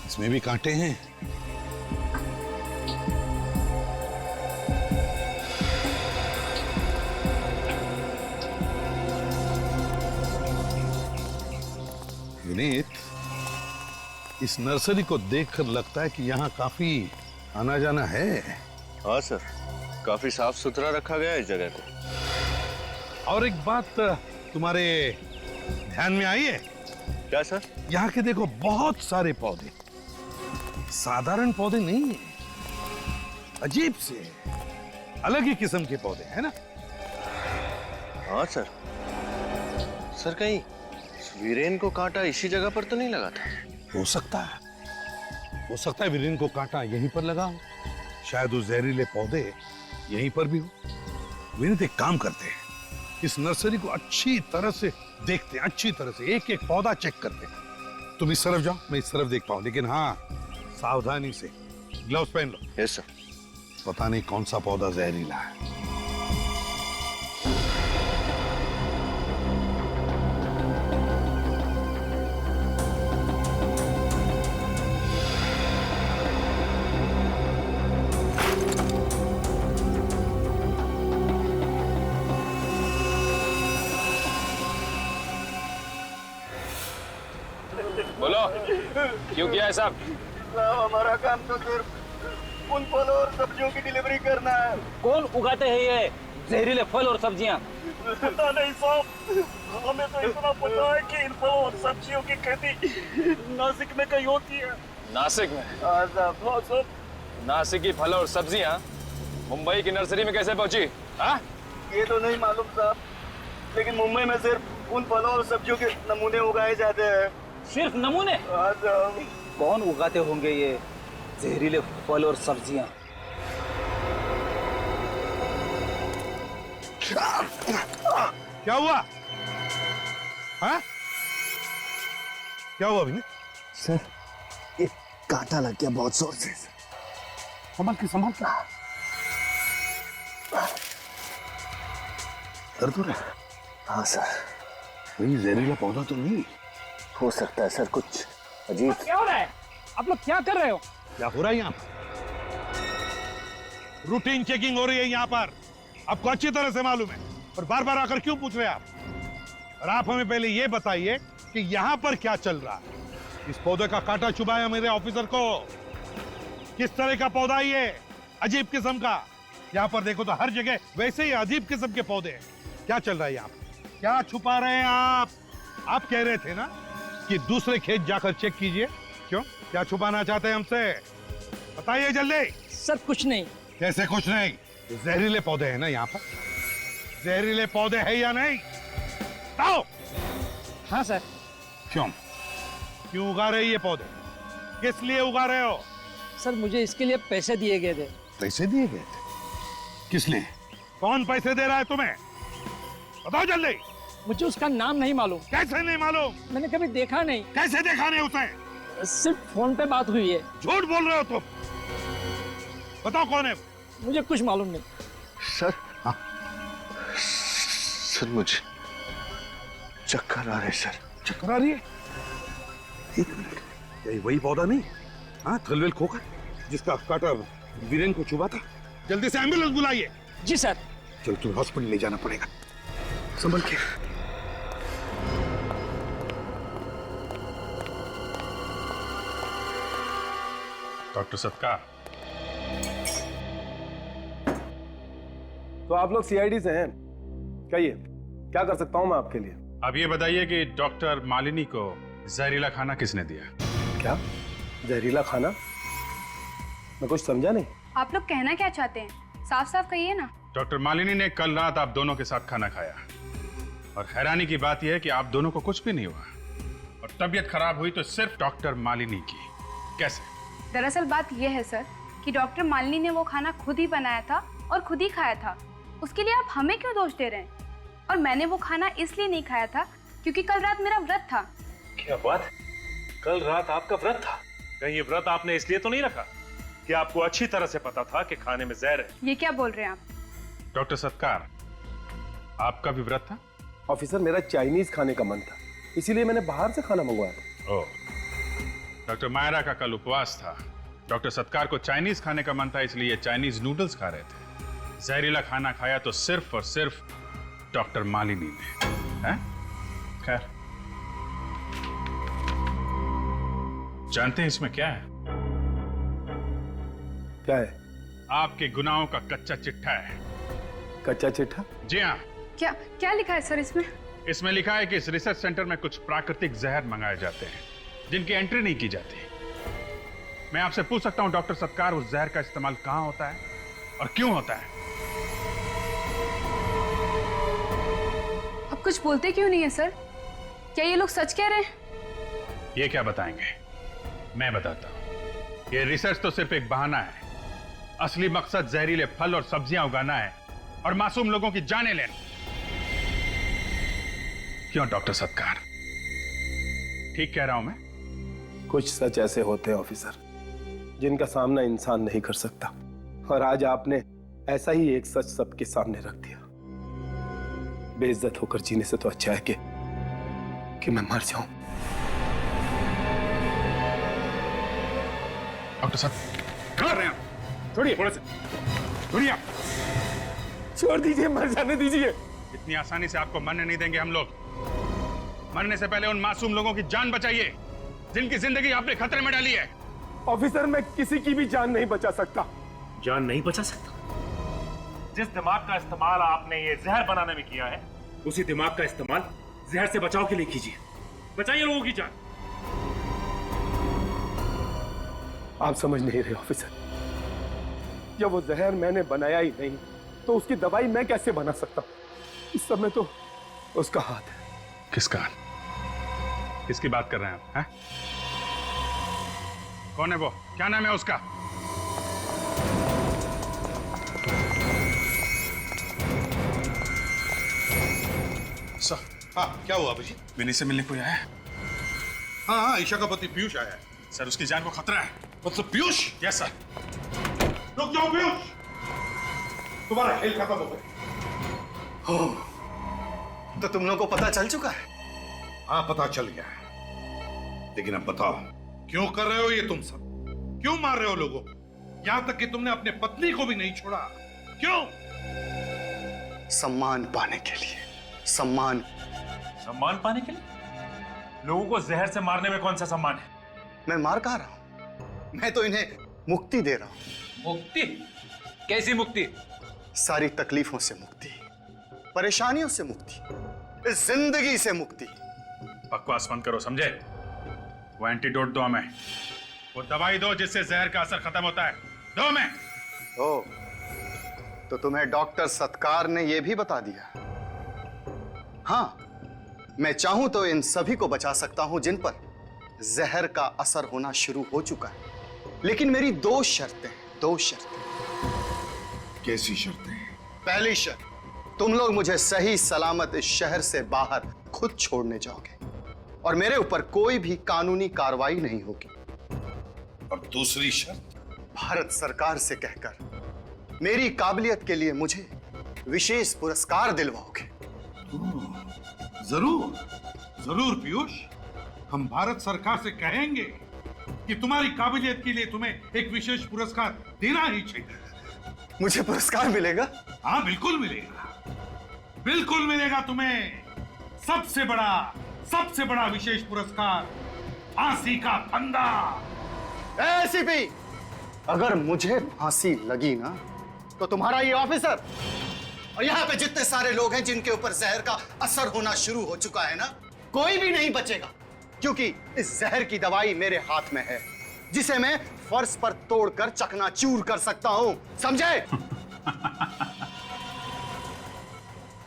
Speaker 10: इसमें भी कांटे हैं। विनीत, इस नर्सरी को देखकर लगता है कि यहाँ काफी आना जाना है।
Speaker 15: हाँ सर, काफी साफ सुथरा रखा गया है इस जगह को।
Speaker 10: और एक बात तुम्हारे ध्यान में आई है?
Speaker 15: क्या सर?
Speaker 10: यहाँ के देखो बहुत सारे पौधे, साधारण पौधे नहीं है, अजीब से अलग ही किस्म के पौधे हैं ना?
Speaker 15: हाँ सर। सर कहीं वीरेन को कांटा इसी जगह पर तो नहीं लगा था?
Speaker 10: हो सकता है, हो सकता है वीरेन को कांटा यहीं पर लगा हो, शायद वो जहरीले पौधे यहीं पर भी हो। विनीत, एक काम करते हैं, इस नर्सरी को अच्छी तरह से देखते हैं, अच्छी तरह से एक एक पौधा चेक करते हैं। तुम इस तरफ जाओ, मैं इस तरफ देखता हूँ, लेकिन हाँ सावधानी से, ग्लव्स पहन लो।
Speaker 15: Yes sir.
Speaker 10: पता नहीं कौन सा पौधा जहरीला है।
Speaker 18: बोलो, क्यों किया है सब?
Speaker 19: हमारा काम तो सिर्फ उन फलों और सब्जियों की डिलीवरी करना है।
Speaker 4: कौन उगाते हैं ये जहरीले फल और सब्जियां?
Speaker 19: पता नहीं साहब, हमें तो इतना पता है कि इन फलों और सब्जियों की खेती नासिक में कहीं होती है।
Speaker 18: नासिक में?
Speaker 19: हाँ साहब।
Speaker 18: नासिक की फल और सब्जियां मुंबई की नर्सरी में कैसे पहुंची? हाँ?
Speaker 19: ये तो नहीं मालूम साहब, लेकिन मुंबई में सिर्फ उन फलों और सब्जियों के नमूने उगाए जाते हैं।
Speaker 4: सिर्फ नमूने?
Speaker 19: हाँ साहब।
Speaker 4: कौन उगाते होंगे ये जहरीले फल और सब्जियां?
Speaker 10: क्या हुआ? हाँ? क्या हुआ विनीत?
Speaker 19: सर, ये कांटा लग गया बहुत जोर से।
Speaker 10: संभाल के, संभाल के। दर्द हो रहा है?
Speaker 19: हाँ सर।
Speaker 10: कोई जहरीला पौधा तो नहीं?
Speaker 19: हो सकता है सर, कुछ अजीब।
Speaker 14: क्या हो रहा है? आप लोग क्या कर रहे हो?
Speaker 10: क्या हो रहा है यहाँ पर? रूटीन चेकिंग हो रही है यहाँ पर, आपको अच्छी तरह से मालूम है, और बार बार आकर क्यों पूछ रहे हैं आप? और आप हमें पहले ये बताइए कि यहाँ पर क्या चल रहा है? इस पौधे का कांटा चुभाया मेरे ऑफिसर को। किस तरह का पौधा ये? अजीब किस्म का। यहाँ पर देखो तो हर जगह वैसे ही अजीब किस्म के पौधे हैं। क्या चल रहा है यहाँ पर? क्या छुपा रहे हैं आप? आप कह रहे थे ना कि दूसरे खेत जाकर चेक कीजिए। क्यों, क्या छुपाना चाहते हैं हमसे? बताइए जल्दी।
Speaker 14: सर कुछ नहीं।
Speaker 10: कैसे कुछ नहीं? जहरीले पौधे हैं ना यहाँ पर, जहरीले पौधे हैं या नहीं? बताओ।
Speaker 14: हाँ सर।
Speaker 10: क्यों क्यों उगा रहे ये पौधे? किस लिए उगा रहे हो?
Speaker 14: सर मुझे इसके लिए पैसे दिए गए थे।
Speaker 10: पैसे दिए गए थे? किस लिए? कौन पैसे दे रहा है तुम्हें? बताओ जल्दी।
Speaker 14: मुझे उसका नाम नहीं मालूम।
Speaker 10: कैसे नहीं मालूम?
Speaker 14: मैंने कभी देखा नहीं।
Speaker 10: कैसे देखा नहीं उसे?
Speaker 14: सिर्फ फोन पे बात हुई है।
Speaker 10: झूठ बोल रहे हो तुम। बताओ कौन है?
Speaker 14: मुझे कुछ मालूम नहीं।
Speaker 15: सर सर मुझे चक्कर आ रहे सर।
Speaker 10: चक्कर आ रही है? एक मिनट, यही वही पौधा नहीं? हाँ, थलवेल खोकर जिसका कांटा वीरेन को चुभा था। जल्दी से एम्बुलेंस बुलाइए।
Speaker 14: जी सर।
Speaker 10: चल तुम्हें हॉस्पिटल ले जाना पड़ेगा, संभल के।
Speaker 17: डॉक्टर सत्कार।
Speaker 13: तो आप लोग सीआईडी से हैं, कहिए क्या कर सकता हूं मैं आपके लिए?
Speaker 17: अब ये बताइए कि डॉक्टर मालिनी को जहरीला खाना किसने दिया?
Speaker 13: क्या जहरीला खाना? मैं कुछ समझा नहीं।
Speaker 20: आप लोग कहना क्या चाहते हैं? साफ साफ कहिए ना।
Speaker 17: डॉक्टर मालिनी ने कल रात आप दोनों के साथ खाना खाया और हैरानी की बात यह है कि आप दोनों को कुछ भी नहीं हुआ और तबीयत खराब हुई तो सिर्फ डॉक्टर मालिनी की। कैसे?
Speaker 20: दरअसल बात यह है सर कि डॉक्टर मालिनी ने वो खाना खुद ही बनाया था और खुद ही खाया था। उसके लिए आप हमें क्यों दोष दे रहे हैं? और मैंने वो खाना इसलिए नहीं खाया था क्योंकि कल रात मेरा व्रत था।
Speaker 11: क्या बात? कल रात आपका व्रत था? कहीं ये व्रत आपने इसलिए तो नहीं रखा कि आपको अच्छी तरह से पता था कि खाने में जहर है?
Speaker 20: ये क्या बोल रहे हैं आप?
Speaker 17: डॉक्टर सत्कार, आपका भी व्रत था?
Speaker 13: ऑफिसर, मेरा चाइनीज खाने का मन था, इसीलिए मैंने बाहर से खाना मंगवाया था।
Speaker 17: ओह, डॉक्टर मायरा का कल उपवास था। डॉक्टर सत्कार को चाइनीज खाने का मन था, इसलिए चाइनीज नूडल्स खा रहे थे। जहरीला खाना खाया तो सिर्फ और सिर्फ डॉक्टर मालिनी ने। हैं? खैर, जानते हैं इसमें क्या है?
Speaker 13: क्या है?
Speaker 17: आपके गुनाहों का कच्चा चिट्ठा है।
Speaker 13: कच्चा चिट्ठा?
Speaker 17: जी हाँ।
Speaker 20: क्या क्या लिखा है सर इसमें?
Speaker 17: इसमें लिखा है कि इस रिसर्च सेंटर में कुछ प्राकृतिक जहर मंगाए जाते हैं जिनकी एंट्री नहीं की जाती। मैं आपसे पूछ सकता हूं डॉक्टर सत्कार, उस जहर का इस्तेमाल कहां होता है और क्यों होता है?
Speaker 20: आप कुछ बोलते क्यों नहीं है सर? क्या ये लोग सच कह रहे हैं?
Speaker 17: ये क्या बताएंगे, मैं बताता हूं। ये रिसर्च तो सिर्फ एक बहाना है। असली मकसद जहरीले फल और सब्जियां उगाना है और मासूम लोगों की जानें लेना। क्यों डॉक्टर सत्कार, ठीक कह रहा हूं मैं?
Speaker 13: कुछ सच ऐसे होते हैं ऑफिसर जिनका सामना इंसान नहीं कर सकता, और आज आपने ऐसा ही एक सच सबके सामने रख दिया। बेइज्जत होकर जीने से तो अच्छा है कि मैं मर जाऊं।
Speaker 17: डॉक्टर साहब कर रहे हैं? छोड़िए, थोड़े से छोड़िए,
Speaker 13: छोड़ दीजिए, मर जाने दीजिए।
Speaker 17: इतनी आसानी से आपको मरने नहीं देंगे हम लोग। मरने से पहले उन मासूम लोगों की जान बचाइए जिनकी जिंदगी आपने खतरे में डाली है।
Speaker 13: ऑफिसर, मैं किसी की भी जान नहीं बचा सकता।
Speaker 11: जान नहीं बचा सकता? जिस दिमाग का इस्तेमाल आपने ये जहर बनाने में किया है, उसी दिमाग का इस्तेमाल जहर से बचाव के लिए कीजिए। बचाइए लोगों की जान।
Speaker 13: आप समझ नहीं रहे ऑफिसर, जब वो जहर मैंने बनाया ही नहीं तो उसकी दवाई मैं कैसे बना सकता? इस समय तो उसका हाथ है।
Speaker 17: किसका? किसकी बात कर रहे हैं आप? हैं? कौन है वो? क्या नाम है उसका?
Speaker 10: सर, हाँ क्या हुआ अभिजीत?
Speaker 17: विनी से मिलने कोई आया है?
Speaker 10: हाँ हाँ, ईशा का पति पीयूष आया है।
Speaker 17: सर, उसकी जान को खतरा है।
Speaker 10: मतलब पीयूष?
Speaker 17: Yes sir.
Speaker 10: रुक जाओ पीयूष, तुम्हारा खेल खत्म हो गया।
Speaker 2: तो तुम लोगों को पता चल चुका है?
Speaker 10: हाँ पता चल गया है, लेकिन अब बताओ क्यों कर रहे हो ये तुम सब? क्यों मार रहे हो लोगों को? यहां तक कि तुमने अपने पत्नी को भी नहीं छोड़ा। क्यों?
Speaker 2: सम्मान पाने के लिए। सम्मान।
Speaker 11: सम्मान पाने के लिए? लोगों को जहर से मारने में कौन सा सम्मान है?
Speaker 2: मैं मार कहा रहा हूं, मैं तो इन्हें मुक्ति दे रहा हूं।
Speaker 7: मुक्ति? कैसी मुक्ति?
Speaker 2: सारी तकलीफों से मुक्ति, परेशानियों से मुक्ति, इस जिंदगी से मुक्ति।
Speaker 17: बकवास बंद करो, समझे? वो एंटीडोट दो हमें, वो दवाई दो जिससे जहर का असर खत्म होता है। दो हमें।
Speaker 2: ओ, तो तुम्हें डॉक्टर सत्कार ने यह भी बता दिया? हाँ, मैं चाहूं तो इन सभी को बचा सकता हूं जिन पर जहर का असर होना शुरू हो चुका है, लेकिन मेरी दो शर्तें हैं, दो शर्तें।
Speaker 10: कैसी शर्तें?
Speaker 2: पहली शर्त, तुम लोग मुझे सही सलामत इस शहर से बाहर खुद छोड़ने जाओगे और मेरे ऊपर कोई भी कानूनी कार्रवाई नहीं होगी।
Speaker 10: और दूसरी शर्त?
Speaker 2: भारत सरकार से कहकर मेरी काबिलियत के लिए मुझे विशेष पुरस्कार दिलवाओगे।
Speaker 10: जरूर जरूर पीयूष, हम भारत सरकार से कहेंगे कि तुम्हारी काबिलियत के लिए तुम्हें एक विशेष पुरस्कार देना ही चाहिए।
Speaker 2: मुझे पुरस्कार मिलेगा?
Speaker 10: हाँ, बिल्कुल मिलेगा, बिल्कुल मिलेगा तुम्हें। सबसे बड़ा विशेष पुरस्कार, फांसी का फंदा।
Speaker 2: एसीपी, अगर मुझे फांसी लगी ना तो तुम्हारा ये ऑफिसर और यहाँ पे जितने सारे लोग हैं जिनके ऊपर जहर का असर होना शुरू हो चुका है ना, कोई भी नहीं बचेगा, क्योंकि इस जहर की दवाई मेरे हाथ में है, जिसे मैं फर्श पर तोड़कर चकनाचूर कर सकता हूं, समझे?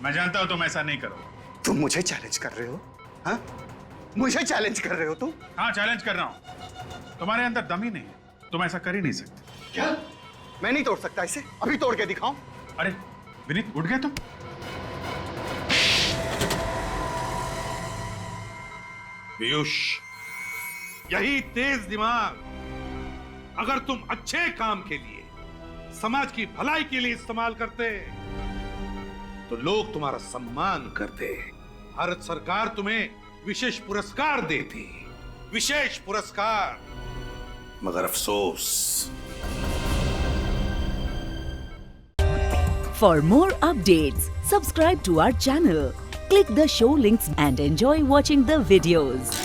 Speaker 17: मैं जानता हूं तुम ऐसा नहीं करो।
Speaker 2: तुम मुझे चैलेंज कर रहे हो? हाँ? मुझे चैलेंज कर रहे हो तुम?
Speaker 17: हाँ, चैलेंज कर रहा हूं। तुम्हारे अंदर दम ही नहीं है, तुम ऐसा कर ही नहीं सकते।
Speaker 2: क्या? मैं नहीं तोड़ सकता इसे? अभी तोड़ के दिखाऊं?
Speaker 17: अरे विनीत, उठ गए तुम?
Speaker 10: पीयूष, यही तेज दिमाग अगर तुम अच्छे काम के लिए, समाज की भलाई के लिए इस्तेमाल करते तो लोग तुम्हारा सम्मान करते। भारत सरकार तुम्हें विशेष पुरस्कार देती, विशेष पुरस्कार। मगर अफसोस।
Speaker 1: For more updates, subscribe to our channel, click the show links and enjoy watching the videos.